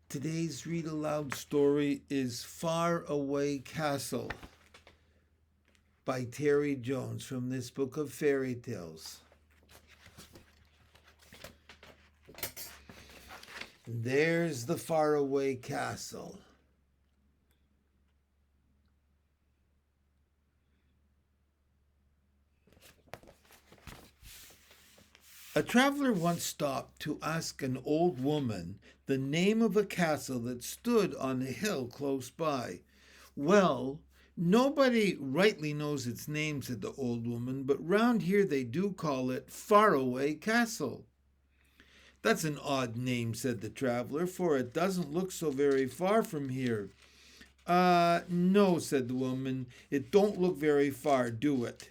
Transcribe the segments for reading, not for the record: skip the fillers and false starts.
Today's read aloud story is Far Away Castle by Terry Jones from this book of fairy tales. There's the faraway castle. A traveler once stopped to ask an old woman the name of a castle that stood on a hill close by. Well, nobody rightly knows its name, said the old woman, but round here they do call it Faraway Castle. That's an odd name, said the traveler, for it doesn't look so very far from here. No, said the woman, it don't look very far, do it?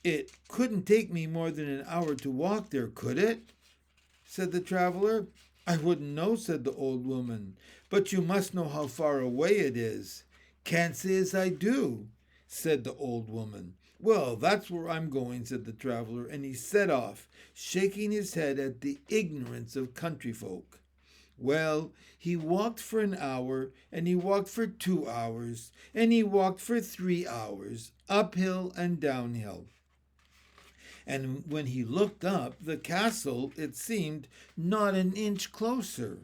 It couldn't take me more than an hour to walk there, could it? Said the traveler. I wouldn't know, said the old woman, but you must know how far away it is. Can't say as I do, said the old woman. Well, that's where I'm going, said the traveler, and he set off, shaking his head at the ignorance of country folk. Well, he walked for an hour, and he walked for 2 hours, and he walked for 3 hours, uphill and downhill. And when he looked up, the castle, it seemed, not an inch closer.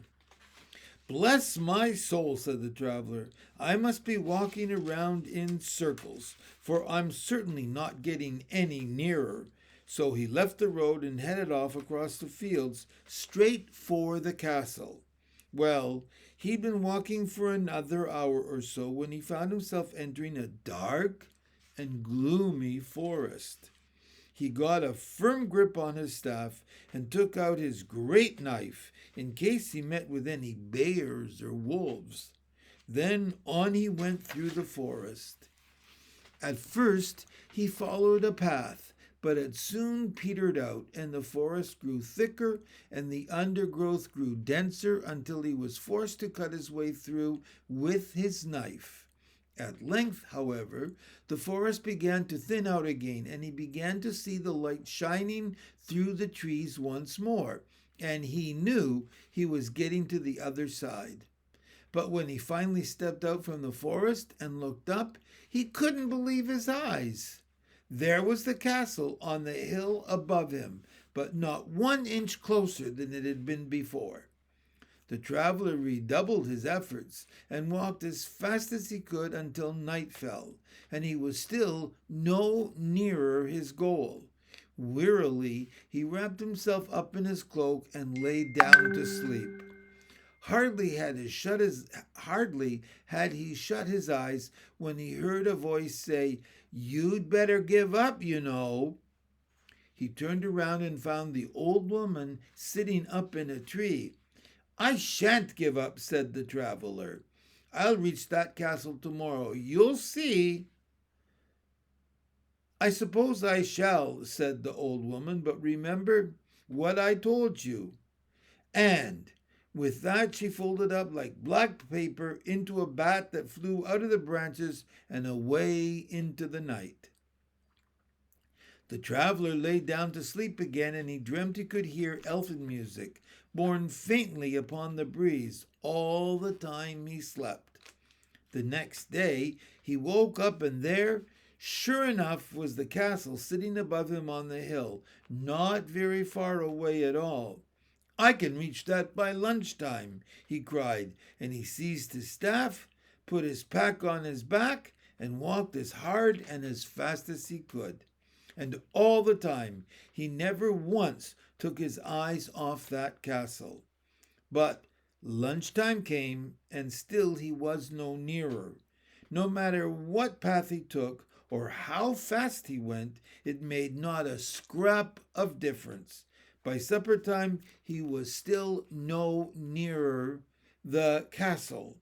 Bless my soul, said the traveler, I must be walking around in circles, for I'm certainly not getting any nearer. So he left the road and headed off across the fields, straight for the castle. Well, he'd been walking for another hour or so when he found himself entering a dark and gloomy forest. He got a firm grip on his staff and took out his great knife in case he met with any bears or wolves. Then on he went through the forest. At first he followed a path, but it soon petered out, and the forest grew thicker and the undergrowth grew denser until he was forced to cut his way through with his knife. At length, however, the forest began to thin out again, and he began to see the light shining through the trees once more, and he knew he was getting to the other side. But when he finally stepped out from the forest and looked up, he couldn't believe his eyes. There was the castle on the hill above him, but not 1 inch closer than it had been before. The traveler redoubled his efforts and walked as fast as he could until night fell, and he was still no nearer his goal. Wearily, he wrapped himself up in his cloak and lay down to sleep. Hardly had he shut his eyes when he heard a voice say, "You'd better give up, you know." He turned around and found the old woman sitting up in a tree. "I shan't give up," said the traveler. "I'll reach that castle tomorrow. You'll see." "I suppose I shall," said the old woman, "but remember what I told you." And with that she folded up like black paper into a bat that flew out of the branches and away into the night. The traveler lay down to sleep again, and he dreamt he could hear elfin music, borne faintly upon the breeze, all the time he slept. The next day he woke up, and there, sure enough, was the castle sitting above him on the hill, not very far away at all. "I can reach that by lunchtime," he cried, and he seized his staff, put his pack on his back, and walked as hard and as fast as he could. And all the time he never once took his eyes off that castle. But lunchtime came, and still he was no nearer. No matter what path he took or how fast he went, it made not a scrap of difference. By supper time he was still no nearer the castle.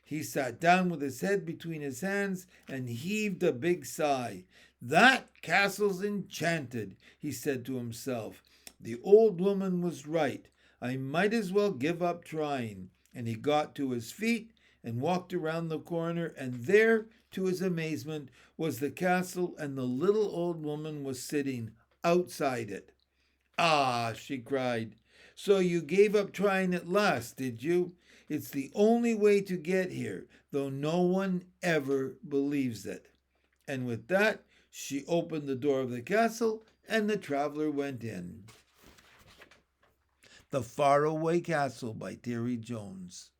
He sat down with his head between his hands and heaved a big sigh. "That castle's enchanted," he said to himself. "The old woman was right. I might as well give up trying." And he got to his feet and walked around the corner, and there, to his amazement, was the castle, and the little old woman was sitting outside it. "Ah!" she cried. So you gave up trying at last, did you? It's the only way to get here, though no one ever believes it. And with that, she opened the door of the castle, and the traveler went in. The Faraway Castle by Terry Jones.